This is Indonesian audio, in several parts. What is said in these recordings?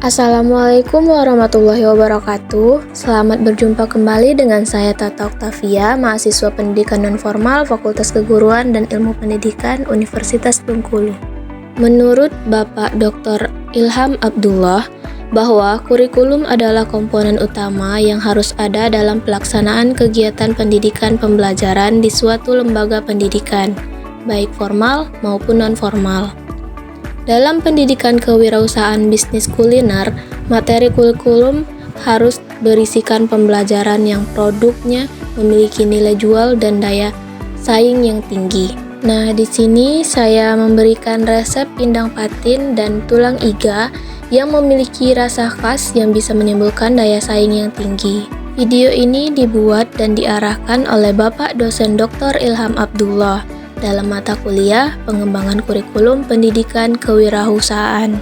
Assalamualaikum warahmatullahi wabarakatuh. Selamat berjumpa kembali dengan saya Tata Oktavia, mahasiswa pendidikan nonformal Fakultas Keguruan dan Ilmu Pendidikan Universitas Bengkulu. Menurut Bapak Dr. Ilham Abdullah, bahwa kurikulum adalah komponen utama yang harus ada dalam pelaksanaan kegiatan pendidikan pembelajaran di suatu lembaga pendidikan, baik formal maupun nonformal. Dalam pendidikan kewirausahaan bisnis kuliner, materi kurikulum harus berisikan pembelajaran yang produknya memiliki nilai jual dan daya saing yang tinggi. Nah, di sini saya memberikan resep pindang patin dan tulang iga yang memiliki rasa khas yang bisa menimbulkan daya saing yang tinggi. Video ini dibuat dan diarahkan oleh Bapak dosen Dr. Ilham Abdullah dalam mata kuliah Pengembangan Kurikulum Pendidikan Kewirausahaan.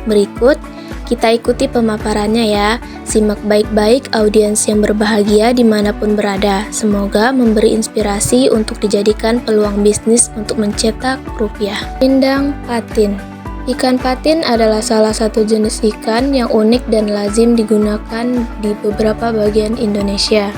Berikut, kita ikuti pemaparannya ya. Simak baik-baik audiens yang berbahagia dimanapun berada. Semoga memberi inspirasi untuk dijadikan peluang bisnis untuk mencetak rupiah. Pindang patin. Ikan patin adalah salah satu jenis ikan yang unik dan lazim digunakan di beberapa bagian Indonesia.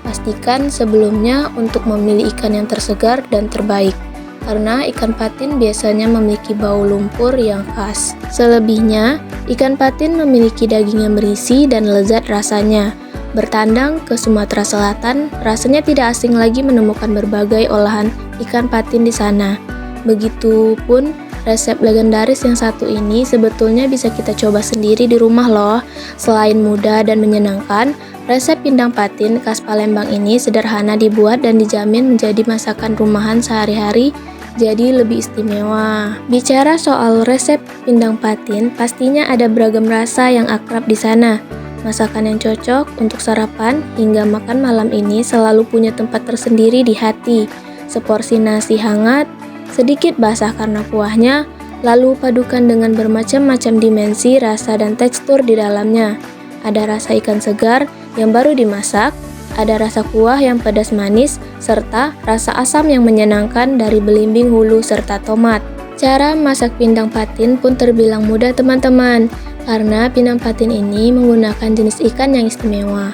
Pastikan sebelumnya untuk memilih ikan yang tersegar dan terbaik, karena ikan patin biasanya memiliki bau lumpur yang khas. Selebihnya, ikan patin memiliki daging yang berisi dan lezat rasanya. Bertandang ke Sumatera Selatan, rasanya tidak asing lagi menemukan berbagai olahan ikan patin di sana. Begitupun resep legendaris yang satu ini sebetulnya bisa kita coba sendiri di rumah loh. Selain mudah dan menyenangkan, resep pindang patin khas Palembang ini sederhana dibuat dan dijamin menjadi masakan rumahan sehari-hari jadi lebih istimewa. Bicara soal resep pindang patin, pastinya ada beragam rasa yang akrab di sana. Masakan yang cocok untuk sarapan hingga makan malam ini selalu punya tempat tersendiri di hati. Seporsi nasi hangat, sedikit basah karena kuahnya, lalu padukan dengan bermacam-macam dimensi, rasa dan tekstur di dalamnya. Ada rasa ikan segar yang baru dimasak, ada rasa kuah yang pedas manis, serta rasa asam yang menyenangkan dari belimbing hulu serta tomat. Cara masak pindang patin pun terbilang mudah teman-teman, karena pindang patin ini menggunakan jenis ikan yang istimewa.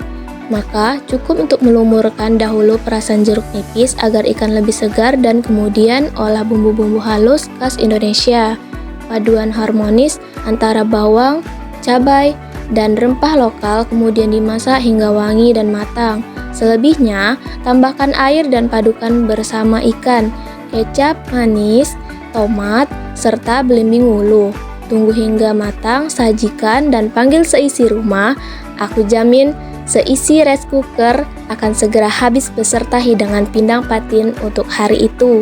Maka cukup untuk melumurkan dahulu perasan jeruk nipis agar ikan lebih segar dan kemudian olah bumbu-bumbu halus khas Indonesia. Paduan harmonis antara bawang, cabai, dan rempah lokal kemudian dimasak hingga wangi dan matang. Selebihnya, tambahkan air dan padukan bersama ikan, kecap manis, tomat, serta belimbing wulu. Tunggu hingga matang, sajikan dan panggil seisi rumah. Aku jamin seisi rice cooker akan segera habis beserta hidangan pindang patin untuk hari itu.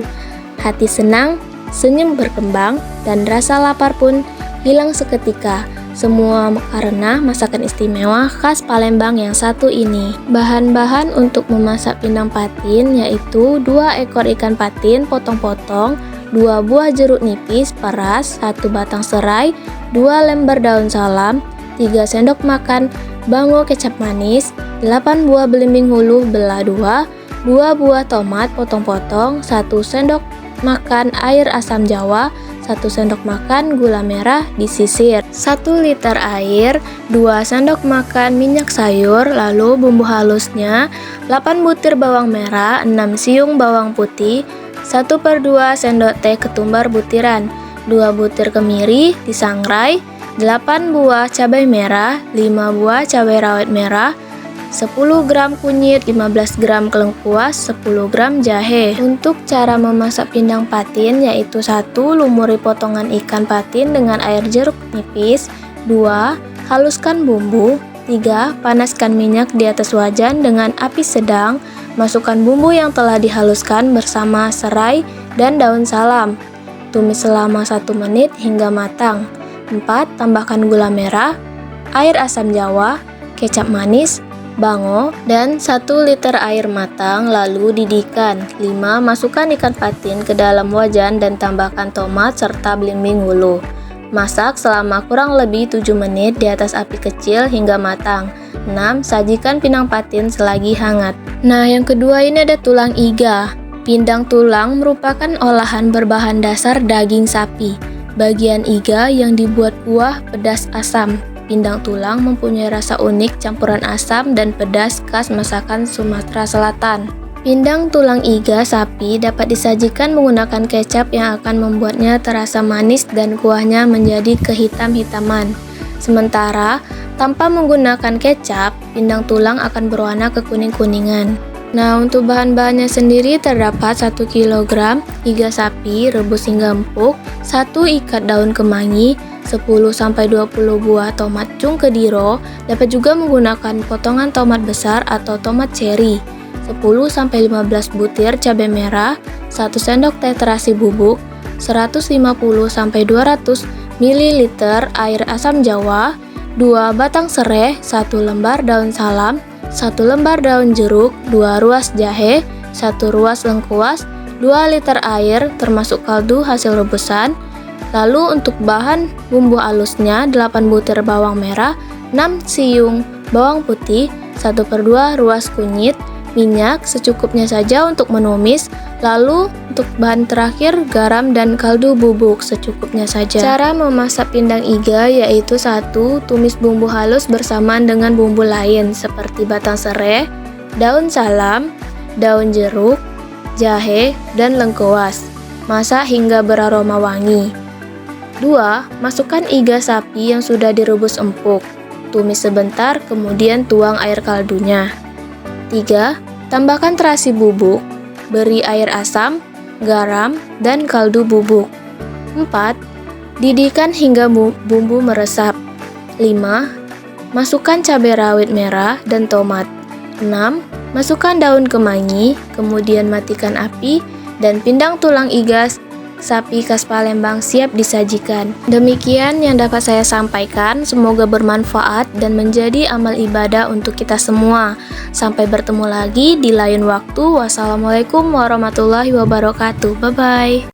Hati senang, senyum berkembang, dan rasa lapar pun hilang seketika. Semua karena masakan istimewa khas Palembang yang satu ini. Bahan-bahan untuk memasak pindang patin yaitu 2 ekor ikan patin potong-potong, 2 buah jeruk nipis peras, 1 batang serai, 2 lembar daun salam, 3 sendok makan bango kecap manis, 8 buah belimbing hulu belah 2, 2 buah tomat potong-potong, 1 sendok makan air asam jawa, 1 sendok makan gula merah disisir, 1 liter air, 2 sendok makan minyak sayur, lalu bumbu halusnya 8 butir bawang merah, 6 siung bawang putih, 1/2 sendok teh ketumbar butiran, 2 butir kemiri disangrai, 8 buah cabai merah, 5 buah cabai rawit merah, 10 gram kunyit, 15 gram lengkuas, 10 gram jahe. Untuk cara memasak pindang patin yaitu 1. Lumuri potongan ikan patin dengan air jeruk nipis. 2. Haluskan bumbu. 3. Panaskan minyak di atas wajan dengan api sedang. Masukkan bumbu yang telah dihaluskan bersama serai dan daun salam. Tumis selama 1 menit hingga matang. 4. Tambahkan gula merah, air asam jawa, kecap manis, bango, dan 1 liter air matang lalu didihkan. 5. Masukkan ikan patin ke dalam wajan dan tambahkan tomat serta belimbing wulu. Masak selama kurang lebih 7 menit di atas api kecil hingga matang. 6. Sajikan pindang patin selagi hangat. Nah, yang kedua ini ada tulang iga. Pindang tulang merupakan olahan berbahan dasar daging sapi. Bagian iga yang dibuat kuah pedas asam. pindang tulang mempunyai rasa unik campuran asam dan pedas khas masakan Sumatera Selatan. Pindang tulang iga sapi dapat disajikan menggunakan kecap yang akan membuatnya terasa manis dan kuahnya menjadi kehitam-hitaman. Sementara, tanpa menggunakan kecap, pindang tulang akan berwarna kekuning-kuningan. Nah, untuk bahan-bahannya sendiri terdapat 1 kg iga sapi rebus hingga empuk, 1 ikat daun kemangi, 10-20 buah tomat cung kediro, dapat juga menggunakan potongan tomat besar atau tomat cherry, 10-15 butir cabai merah, 1 sendok teh terasi bubuk, 150-200 ml air asam jawa, 2 batang serai, 1 lembar daun salam, 1 lembar daun jeruk, 2 ruas jahe, 1 ruas lengkuas, 2 liter air termasuk kaldu hasil rebusan. Lalu untuk bahan bumbu halusnya 8 butir bawang merah, 6 siung bawang putih, 1/2 ruas kunyit, minyak secukupnya saja untuk menumis. Lalu untuk bahan terakhir garam dan kaldu bubuk secukupnya saja. Cara memasak pindang iga yaitu 1. Tumis bumbu halus bersamaan dengan bumbu lain seperti batang serai, daun salam, daun jeruk, jahe, dan lengkuas. Masak hingga beraroma wangi. 2. Masukkan iga sapi yang sudah direbus empuk. Tumis sebentar, kemudian tuang air kaldunya. 3. Tambahkan terasi bubuk, beri air asam, garam, dan kaldu bubuk. 4. Didihkan hingga bumbu meresap. 5. Masukkan cabai rawit merah dan tomat. 6. Masukkan daun kemangi, kemudian matikan api, dan pindang tulang iga sapi khas Palembang siap disajikan. Demikian yang dapat saya sampaikan, semoga bermanfaat dan menjadi amal ibadah untuk kita semua. Sampai bertemu lagi di lain waktu. Wassalamualaikum warahmatullahi wabarakatuh. Bye-bye.